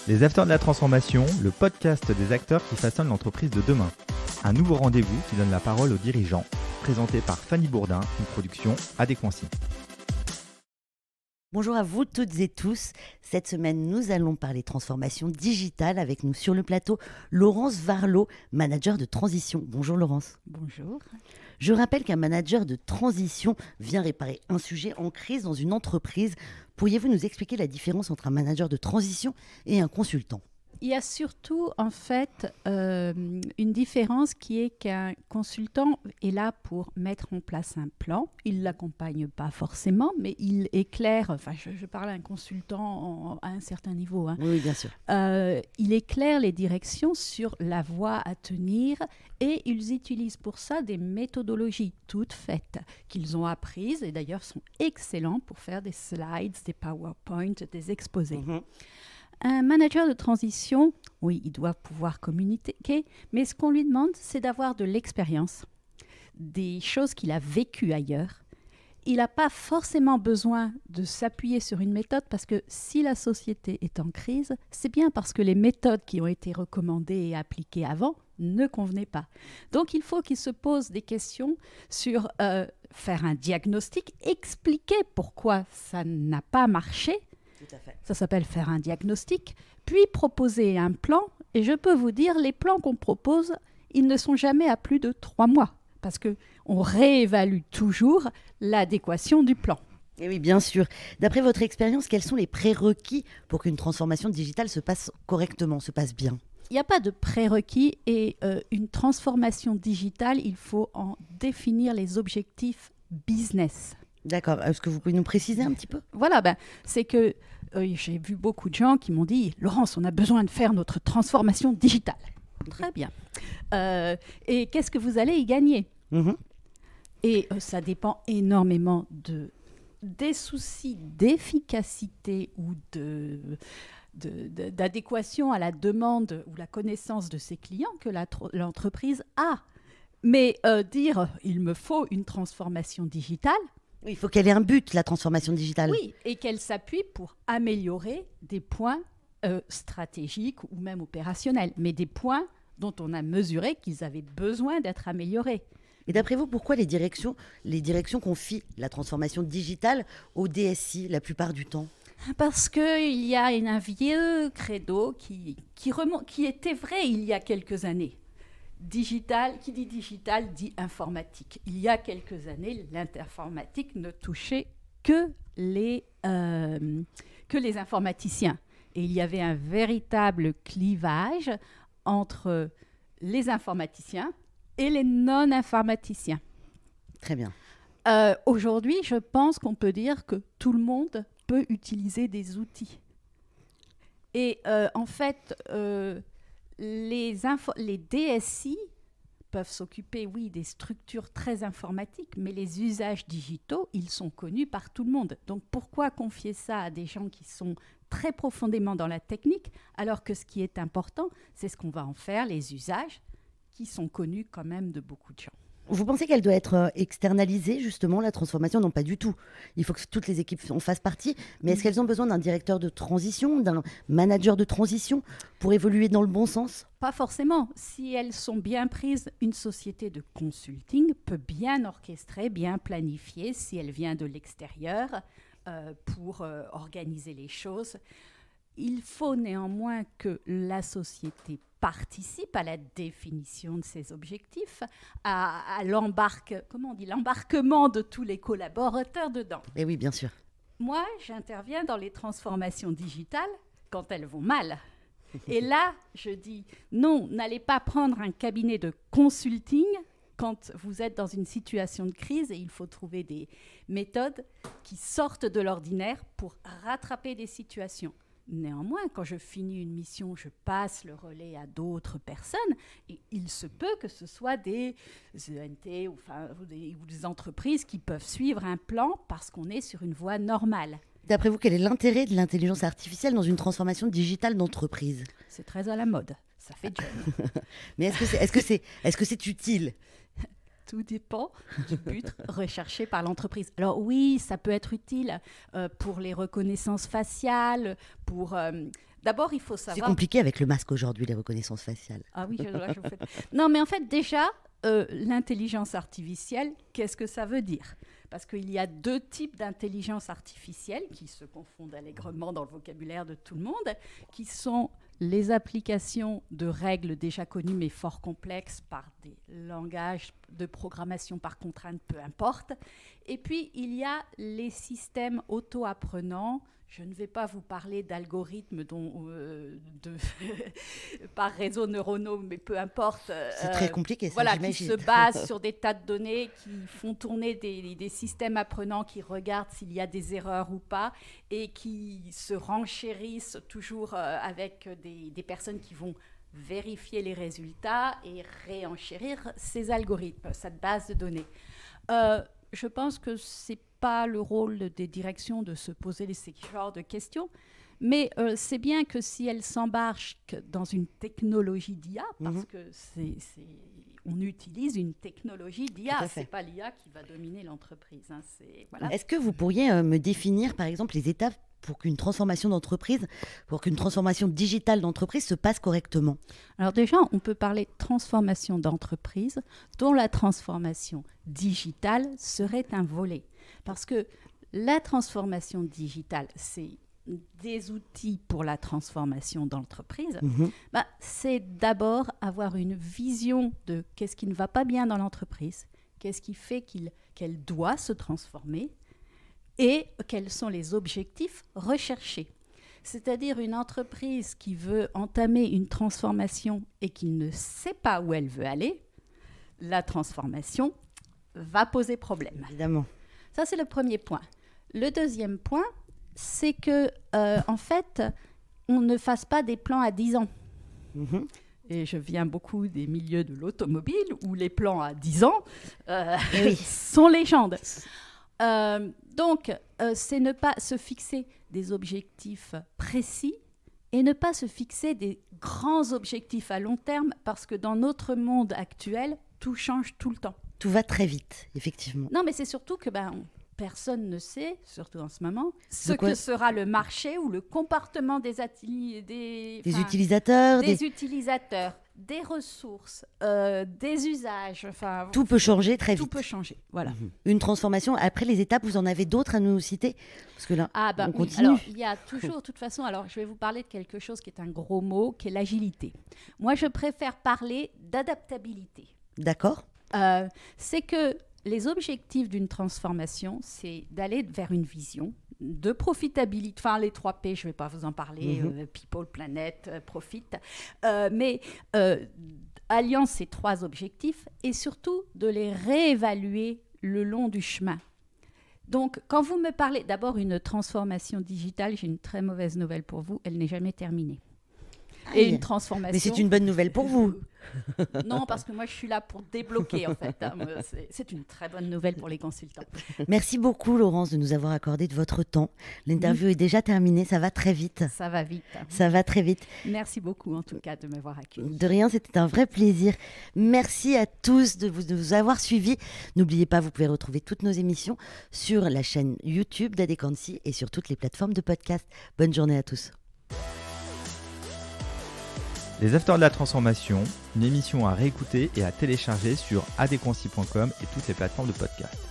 Les Acteurs de la Transformation, le podcast des acteurs qui façonnent l'entreprise de demain. Un nouveau rendez-vous qui donne la parole aux dirigeants, présenté par Fanny Bourdin, une production Adéquancy. Bonjour à vous toutes et tous. Cette semaine, nous allons parler transformation digitale avec nous sur le plateau Laurence Varlot, manager de transition. Bonjour Laurence. Bonjour. Je rappelle qu'un manager de transition vient réparer un sujet en crise dans une entreprise. Pourriez-vous nous expliquer la différence entre un manager de transition et un consultant ? Il y a surtout en fait une différence qui est qu'un consultant est là pour mettre en place un plan. Il ne l'accompagne pas forcément, mais il éclaire, enfin je parle à un consultant à un certain niveau. Hein. Oui, bien sûr. Il éclaire les directions sur la voie à tenir et ils utilisent pour ça des méthodologies toutes faites qu'ils ont apprises et d'ailleurs sont excellents pour faire des slides, des PowerPoint, des exposés. Un manager de transition, oui, il doit pouvoir communiquer, mais ce qu'on lui demande, c'est d'avoir de l'expérience, des choses qu'il a vécues ailleurs. Il n'a pas forcément besoin de s'appuyer sur une méthode parce que si la société est en crise, c'est bien parce que les méthodes qui ont été recommandées et appliquées avant ne convenaient pas. Donc il faut qu'il se pose des questions sur faire un diagnostic, expliquer pourquoi ça n'a pas marché. Tout à fait. Ça s'appelle faire un diagnostic, puis proposer un plan. Et je peux vous dire, les plans qu'on propose, ils ne sont jamais à plus de 3 mois. Parce qu'on réévalue toujours l'adéquation du plan. Et oui, bien sûr. D'après votre expérience, quels sont les prérequis pour qu'une transformation digitale se passe correctement, se passe bien ? Il n'y a pas de prérequis et une transformation digitale, il faut en définir les objectifs business. D'accord. Est-ce que vous pouvez nous préciser un petit peu ? Voilà, c'est que j'ai vu beaucoup de gens qui m'ont dit « Laurence, on a besoin de faire notre transformation digitale. » Très bien. Et qu'est-ce que vous allez y gagner ? Et ça dépend énormément des soucis d'efficacité ou d'adéquation à la demande ou la connaissance de ses clients que l'entreprise a. Mais dire « il me faut une transformation digitale », il faut qu'elle ait un but, la transformation digitale. Oui, et qu'elle s'appuie pour améliorer des points stratégiques ou même opérationnels, mais des points dont on a mesuré qu'ils avaient besoin d'être améliorés. Et d'après vous, pourquoi les directions confient la transformation digitale au DSI la plupart du temps ? Parce qu'il y a un vieux credo qui était vrai il y a quelques années. Digital, qui dit digital dit informatique. Il y a quelques années, l'informatique ne touchait que les informaticiens. Et il y avait un véritable clivage entre les informaticiens et les non-informaticiens. Très bien. Aujourd'hui, je pense qu'on peut dire que tout le monde peut utiliser des outils. Et en fait... les DSI peuvent s'occuper, oui, des structures très informatiques, mais les usages digitaux, ils sont connus par tout le monde. Donc, pourquoi confier ça à des gens qui sont très profondément dans la technique, alors que ce qui est important, c'est ce qu'on va en faire, les usages, qui sont connus quand même de beaucoup de gens. Vous pensez qu'elle doit être externalisée, justement, la transformation ? Non, pas du tout. Il faut que toutes les équipes en fassent partie. Mais est-ce qu'elles ont besoin d'un directeur de transition, d'un manager de transition pour évoluer dans le bon sens ? Pas forcément. Si elles sont bien prises, une société de consulting peut bien orchestrer, bien planifier, si elle vient de l'extérieur, pour organiser les choses. Il faut néanmoins que la société participe à la définition de ses objectifs, à l'embarquement de tous les collaborateurs dedans. Et oui, bien sûr. Moi, j'interviens dans les transformations digitales quand elles vont mal. Et là, je dis, non, n'allez pas prendre un cabinet de consulting quand vous êtes dans une situation de crise et il faut trouver des méthodes qui sortent de l'ordinaire pour rattraper des situations. Néanmoins, quand je finis une mission, je passe le relais à d'autres personnes et il se peut que ce soit des ENT ou des entreprises qui peuvent suivre un plan parce qu'on est sur une voie normale. D'après vous, quel est l'intérêt de l'intelligence artificielle dans une transformation digitale d'entreprise ? C'est très à la mode, ça fait job. Mais est-ce que c'est utile ? Tout dépend du but recherché par l'entreprise. Alors oui, ça peut être utile pour les reconnaissances faciales, pour... D'abord, il faut savoir... C'est compliqué avec le masque aujourd'hui, les reconnaissances faciales. Ah oui, là, je vous fais... Non, mais en fait, déjà, l'intelligence artificielle, qu'est-ce que ça veut dire ? Parce qu'il y a 2 types d'intelligence artificielle qui se confondent allègrement dans le vocabulaire de tout le monde, qui sont les applications de règles déjà connues mais fort complexes par des langages de programmation par contrainte, peu importe. Et puis, il y a les systèmes auto-apprenants. Je ne vais pas vous parler d'algorithmes par réseaux neuronaux, mais peu importe. C'est très compliqué, ça, voilà, j'imagine. qui se basent sur des tas de données, qui font tourner des systèmes apprenants qui regardent s'il y a des erreurs ou pas, et qui se renchérissent toujours avec des personnes qui vont vérifier les résultats et réenchérir ces algorithmes, cette base de données. Je pense que c'est pas le rôle des directions de se poser ce genre de questions, mais c'est bien que si elles s'embarquent dans une technologie d'IA, parce que on utilise une technologie d'IA, c'est pas l'IA qui va dominer l'entreprise. Hein, voilà. Est-ce que vous pourriez me définir, par exemple, les étapes pour qu'une transformation d'entreprise, pour qu'une transformation digitale d'entreprise se passe correctement ? Alors déjà, on peut parler de transformation d'entreprise dont la transformation digitale serait un volet. Parce que la transformation digitale, c'est des outils pour la transformation d'entreprise. C'est d'abord avoir une vision de qu'est-ce qui ne va pas bien dans l'entreprise, qu'est-ce qui fait qu'elle doit se transformer, et quels sont les objectifs recherchés. C'est-à-dire une entreprise qui veut entamer une transformation et qui ne sait pas où elle veut aller, la transformation va poser problème. Évidemment. Ça, c'est le premier point. Le deuxième point, c'est que, en fait, on ne fasse pas des plans à 10 ans. Et je viens beaucoup des milieux de l'automobile où les plans à 10 ans sont légendes. Donc, c'est ne pas se fixer des objectifs précis et ne pas se fixer des grands objectifs à long terme parce que dans notre monde actuel, tout change tout le temps. Tout va très vite, effectivement. Non, mais c'est surtout que personne ne sait, surtout en ce moment, ce que sera le marché ou le comportement des utilisateurs, des ressources, des usages. Tout peut changer très vite. Tout peut changer, voilà. Une transformation, après les étapes, vous en avez d'autres à nous citer ? Parce que là, on continue. Alors, il y a toujours, de toute façon, alors je vais vous parler de quelque chose qui est un gros mot, qui est l'agilité. Moi, je préfère parler d'adaptabilité. D'accord. C'est que les objectifs d'une transformation, c'est d'aller vers une vision de profitabilité, enfin les 3 P, je ne vais pas vous en parler, people, planète, profit, mais alliant ces 3 objectifs et surtout de les réévaluer le long du chemin. Donc, quand vous me parlez d'abord une transformation digitale, j'ai une très mauvaise nouvelle pour vous, elle n'est jamais terminée. Et une transformation... Mais c'est une bonne nouvelle pour vous. Non, parce que moi, je suis là pour débloquer, en fait. C'est une très bonne nouvelle pour les consultants. Merci beaucoup, Laurence, de nous avoir accordé de votre temps. L'interview est déjà terminée, ça va très vite. Ça va vite. Ça va très vite. Merci beaucoup, en tout cas, de m'avoir accueilli. De rien, c'était un vrai plaisir. Merci à tous de vous avoir suivis. N'oubliez pas, vous pouvez retrouver toutes nos émissions sur la chaîne YouTube d'Adequancy et sur toutes les plateformes de podcast. Bonne journée à tous. Les Afters de la Transformation, une émission à réécouter et à télécharger sur adequancy.com et toutes les plateformes de podcast.